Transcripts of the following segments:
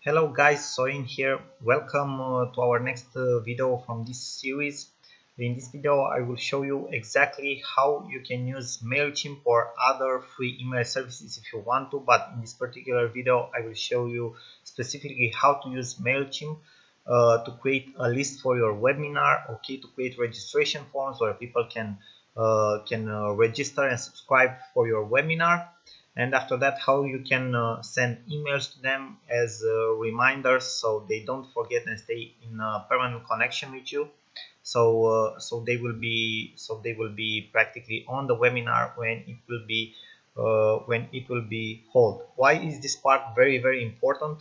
Hello guys, Sorin here. Welcome to our next video from this series. In this video I will show you exactly how you can use MailChimp or other free email services if you want to, but in this particular video I will show you specifically how to use MailChimp to create a list for your webinar, okay, to create registration forms where people can register and subscribe for your webinar. And after that, how you can send emails to them as reminders so they don't forget and stay in a permanent connection with you. So they will be practically on the webinar when it will be held. Why is this part very important?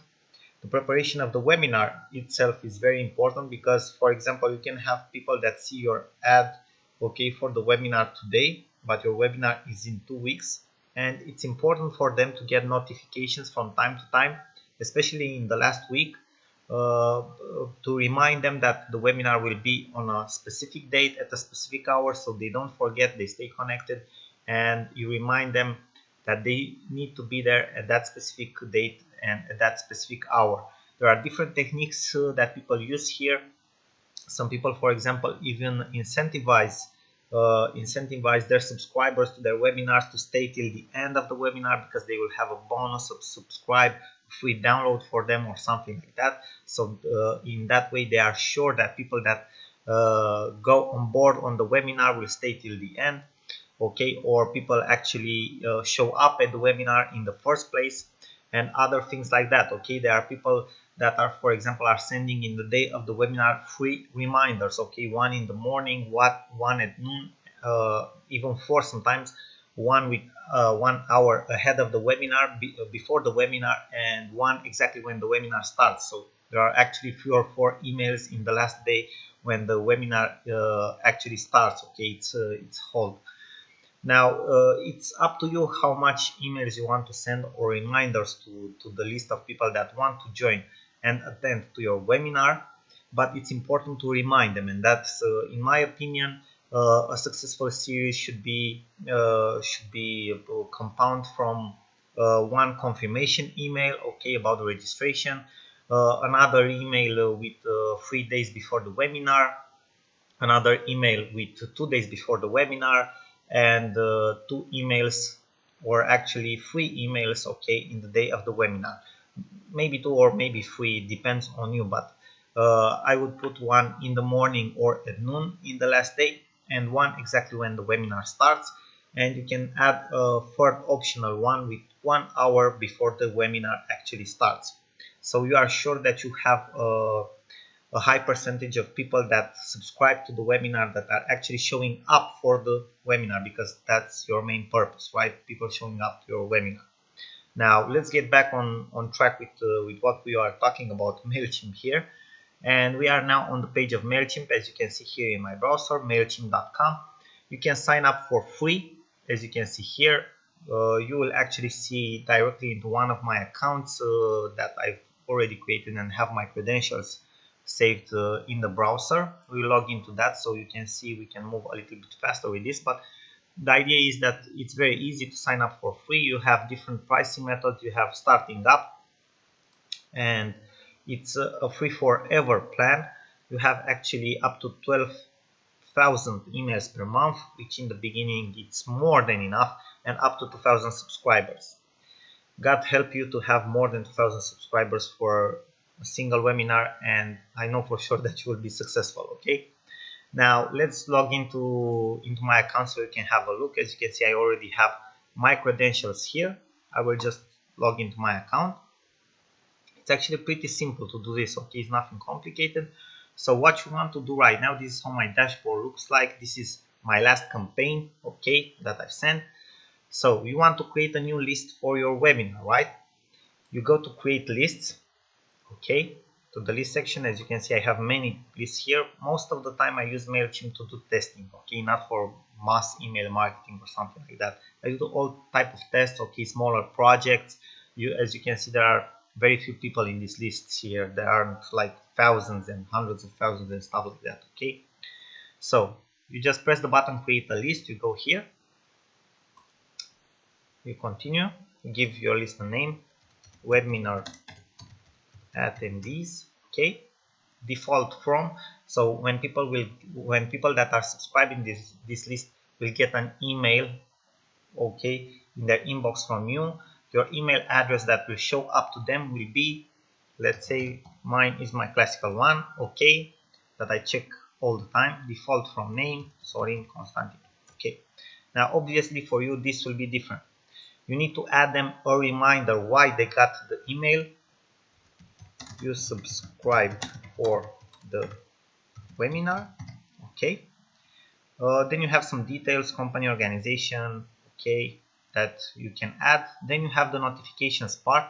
The preparation of the webinar itself is very important because, for example, you can have people that see your ad, okay, for the webinar today, but your webinar is in 2 weeks, and it's important for them to get notifications from time to time, especially in the last week, to remind them that the webinar will be on a specific date at a specific hour, so they don't forget, they stay connected, and you remind them that they need to be there at that specific date and at that specific hour. There are different techniques that people use here. Some people, for example, even incentivize their subscribers to their webinars to stay till the end of the webinar because they will have a bonus of subscribe, free download for them or something like that. So in that way they are sure that people that go on board on the webinar will stay till the end, okay, or people actually show up at the webinar in the first place and other things like that. Okay, there are people that are, for example, are sending in the day of the webinar free reminders, okay, one in the morning, one at noon, even four sometimes, one with 1 hour ahead of the webinar, before the webinar, and one exactly when the webinar starts. So there are actually 3 or 4 emails in the last day when the webinar actually starts, okay, it's held. Now it's up to you how much emails you want to send or reminders to the list of people that want to join and attend to your webinar, but it's important to remind them, and that's in my opinion a successful series should be compound from one confirmation email, okay, about the registration, another email with 3 days before the webinar, another email with 2 days before the webinar, and 2 emails, or actually 3 emails, okay, in the day of the webinar. Maybe 2 or maybe 3, depends on you, but I would put one in the morning or at noon in the last day, and one exactly when the webinar starts. And you can add a third optional one with 1 hour before the webinar actually starts, so you are sure that you have a high percentage of people that subscribe to the webinar that are actually showing up for the webinar, because that's your main purpose, right? People showing up to your webinar. Now let's get back on track with what we are talking about, MailChimp here. And we are now on the page of MailChimp, as you can see here in my browser, mailchimp.com. You can sign up for free, as you can see here. You will actually see directly into one of my accounts that I've already created and have my credentials saved in the browser. We log into that so you can see we can move a little bit faster with this, but the idea is that it's very easy to sign up for free. You have different pricing methods. You have starting up, and it's a free forever plan. You have actually up to 12,000 emails per month, which in the beginning it's more than enough, and up to 2,000 subscribers. God help you to have more than 2,000 subscribers for a single webinar, and I know for sure that you will be successful. Okay, now let's log into my account so you can have a look. As you can see, I already have my credentials here. I will just log into my account. It's actually pretty simple to do this, okay, it's nothing complicated. So what you want to do right now, this is how my dashboard looks like. This is my last campaign, okay, that I've sent. So you want to create a new list for your webinar, right? You go to create lists, okay, to the list section. As you can see, I have many lists here. Most of the time I use MailChimp to do testing, okay, not for mass email marketing or something like that. I do all type of tests, okay, smaller projects. As you can see, there are very few people in these lists here. There aren't like thousands and hundreds of thousands and stuff like that, okay. So you just press the button create a list, you go here, you continue, you give your list a name, webinar attendees. Okay, default form. So when people that are subscribing this list will get an email, okay, in their inbox from you. Your email address that will show up to them will be, let's say mine is my classical one, okay, that I check all the time, default from name Sorin Constantin. Okay, now obviously for you this will be different. You need to add them a reminder why they got the email. You subscribed for the webinar, okay. Then you have some details, company, organization, okay, that you can add. Then you have the notifications part.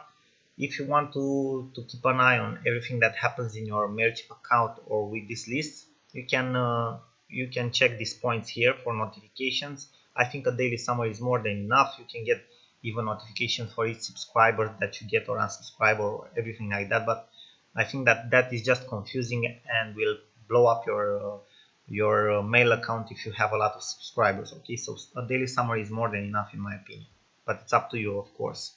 If you want to keep an eye on everything that happens in your MailChimp account or with this list, you can check these points here for notifications. I think a daily summary is more than enough. You can get even notifications for each subscriber that you get or unsubscribe or everything like that. But I think that is just confusing and will blow up your mail account if you have a lot of subscribers. Okay, so a daily summary is more than enough in my opinion, but it's up to you, of course.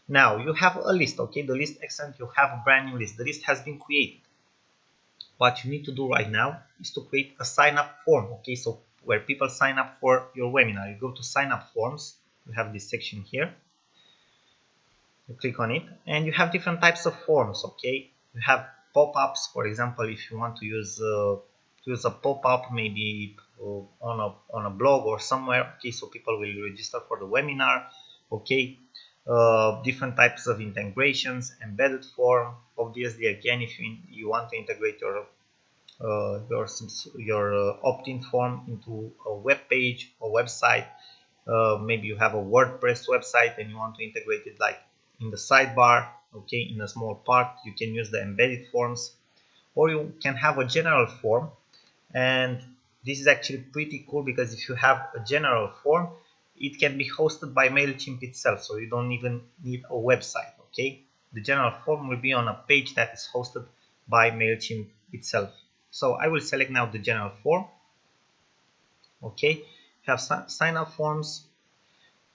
Now you have a list, okay, the list, excellent, you have a brand new list, the list has been created. What you need to do right now is to create a sign up form, okay, so where people sign up for your webinar, you go to sign up forms, you have this section here, you click on it, and you have different types of forms, okay. You have pop-ups, for example, if you want to use a pop-up maybe on a blog or somewhere, okay, so people will register for the webinar, okay. Different types of integrations, embedded form, obviously, again, if you want to integrate your opt-in form into a web page or website. Maybe you have a WordPress website and you want to integrate it like in the sidebar, okay, in a small part, you can use the embedded forms, or you can have a general form. And this is actually pretty cool because if you have a general form, it can be hosted by MailChimp itself, so you don't even need a website, okay. The general form will be on a page that is hosted by MailChimp itself. So I will select now the general form, okay. You have sign up forms.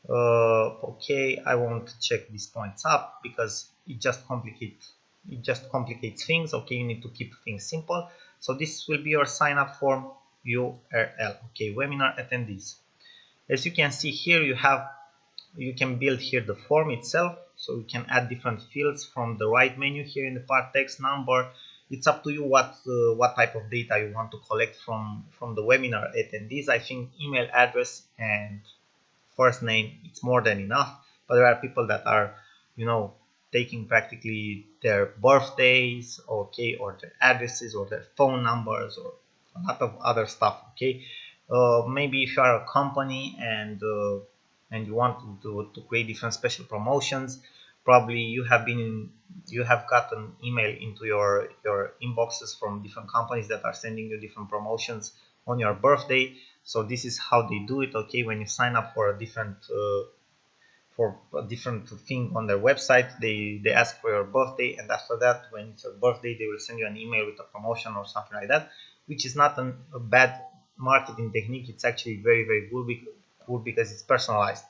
Okay, I won't check these points up because it just complicates things, okay. You need to keep things simple. So this will be your sign up form URL, okay, webinar attendees. As you can see here, you can build here the form itself, so you can add different fields from the right menu here in the part, text, number. It's up to you what type of data you want to collect from the webinar attendees. I think email address and first name, it's more than enough, but there are people that are, taking practically their birthdays, okay, or their addresses or their phone numbers or a lot of other stuff, okay. Maybe if you are a company and you want to create different special promotions, probably you have gotten email into your inboxes from different companies that are sending you different promotions on your birthday. So this is how they do it, okay. When you sign up for a different thing on their website, they ask for your birthday, and after that, when it's your birthday, they will send you an email with a promotion or something like that, which is not a bad marketing technique. It's actually very, very good because it's personalized.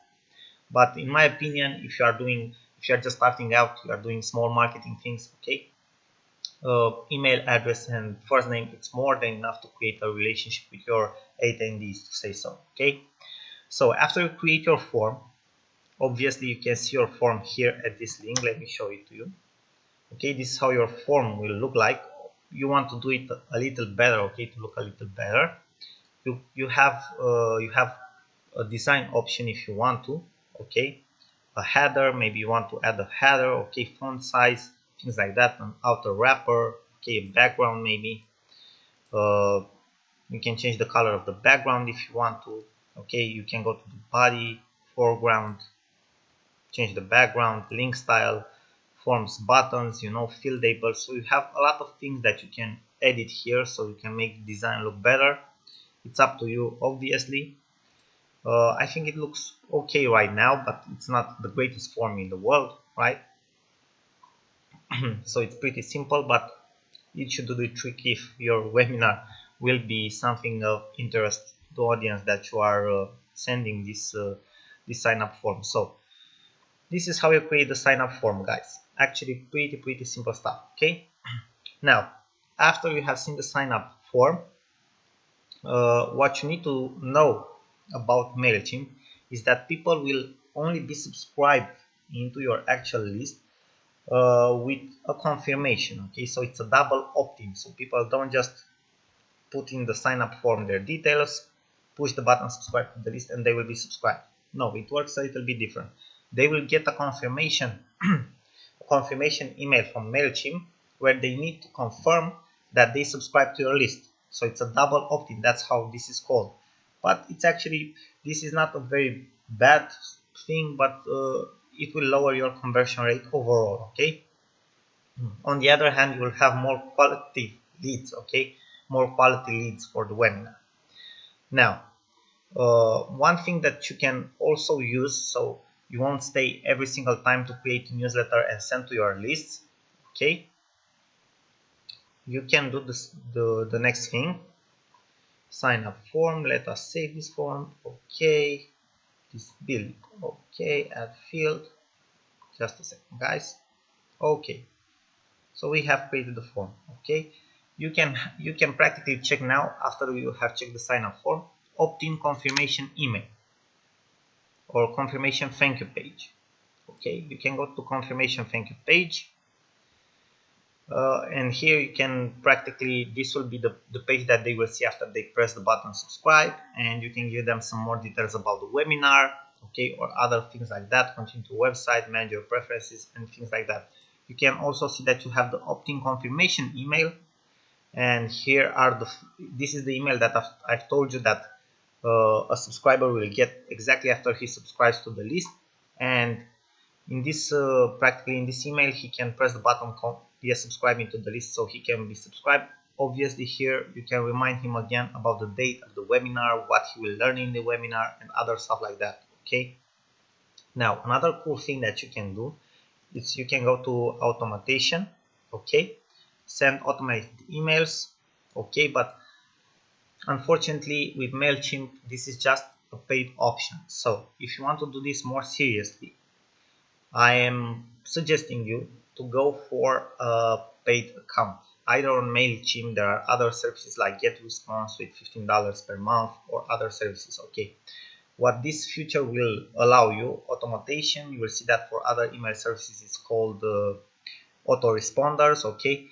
But in my opinion, if you are just starting out, you are doing small marketing things, okay, email address and first name, it's more than enough to create a relationship with your attendees, to say so, okay. So after you create your form, obviously you can see your form here at this link. Let me show it to you, okay. This is how your form will look like. You want to do it a little better, okay, to look a little better. You have a design option if you want to, okay. A header, maybe you want to add a header, okay, font size, things like that, an outer wrapper, okay, background maybe. You can change the color of the background if you want to, okay. You can go to the body, foreground, change the background, link style, forms, buttons, field labels. So you have a lot of things that you can edit here, so you can make the design look better. It's up to you, obviously. I think it looks okay right now, but it's not the greatest form in the world, right? So it's pretty simple, but it should do the trick if your webinar will be something of interest to the audience that you are sending this sign up form. So this is how you create the sign up form, guys. Actually pretty simple stuff. Okay, now after you have seen the sign up form, what you need to know about MailChimp is that people will only be subscribed into your actual list with a confirmation. Okay, so it's a double opt-in, so people don't just put in the sign up form their details, push the button subscribe to the list, and they will be subscribed. No, it works a little bit different. They will get a confirmation confirmation email from MailChimp where they need to confirm that they subscribe to your list. So it's a double opt-in, that's how this is called. But it's actually, this is not a very bad thing, but it will lower your conversion rate overall. Okay, on the other hand, you will have more quality leads. Okay, more quality leads for the webinar. Now, one thing that you can also use, so you won't stay every single time to create a newsletter and send to your lists. Okay, you can do this, the next thing. Sign up form, let us save this form. Okay, this build. Okay, add field. Just a second, guys. Okay, so we have created the form. Okay, you can practically check now, after you have checked the sign up form, opt-in confirmation email or confirmation thank you page. Okay, you can go to confirmation thank you page, and here you can practically, this will be the page that they will see after they press the button subscribe, and you can give them some more details about the webinar, okay, or other things like that. Continue to website, manage your preferences, and things like that. You can also see that you have the opt-in confirmation email, and here are this is the email that I've told you that a subscriber will get exactly after he subscribes to the list. And in this practically in this email, he can press the button subscribing to the list, so he can be subscribed. Obviously here you can remind him again about the date of the webinar, what he will learn in the webinar, and other stuff like that. Okay, now another cool thing that you can do is you can go to automation. Okay, send automated emails. Okay, but unfortunately with MailChimp this is just a paid option. So if you want to do this more seriously, I am suggesting you to go for a paid account. Either on MailChimp, there are other services like GetResponse with $15 per month, or other services. Okay, what this feature will allow you, automation, you will see that for other email services it's called autoresponders. Okay,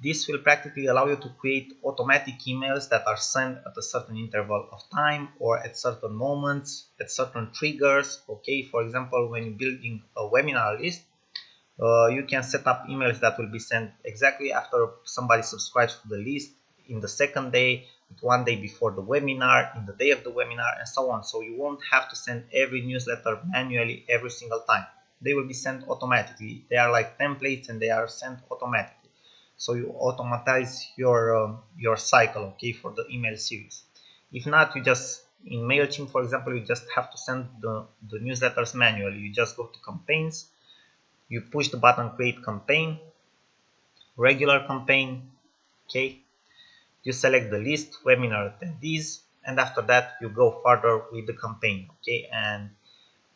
this will practically allow you to create automatic emails that are sent at a certain interval of time, or at certain moments, at certain triggers. Okay, for example, when you're building a webinar list, you can set up emails that will be sent exactly after somebody subscribes to the list, in the second day, one day before the webinar, in the day of the webinar, and so on. So you won't have to send every newsletter manually every single time. They will be sent automatically. They are like templates and they are sent automatically. So you automatize your cycle, okay, for the email series. If not, you just, in MailChimp for example, you just have to send the newsletters manually. You just go to campaigns, you push the button create campaign, regular campaign. Okay, you select the list, webinar attendees, and after that you go further with the campaign. Okay, and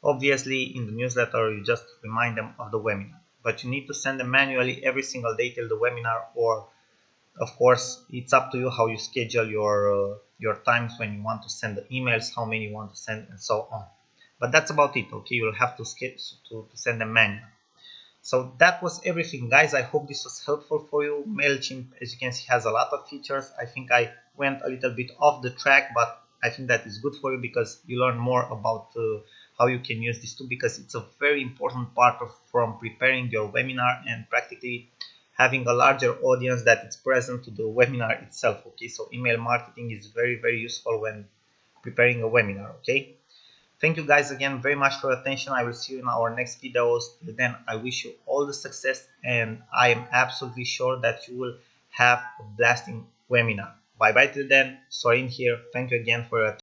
obviously in the newsletter you just remind them of the webinar, but you need to send them manually every single day till the webinar, or of course it's up to you how you schedule your times when you want to send the emails, how many you want to send, and so on. But that's about it. Okay, you'll have to send them manually. So that was everything, guys. I hope this was helpful for you. MailChimp, as you can see, has a lot of features. I think I went a little bit off the track, but I think that is good for you because you learn more about how you can use this tool, because it's a very important part from preparing your webinar and practically having a larger audience that is present to the webinar itself. Okay, so email marketing is very useful when preparing a webinar. Okay, thank you guys again very much for your attention. I will see you in our next videos. Till then, I wish you all the success, and I am absolutely sure that you will have a blasting webinar. Bye bye till then. Sorin here. Thank you again for your attention.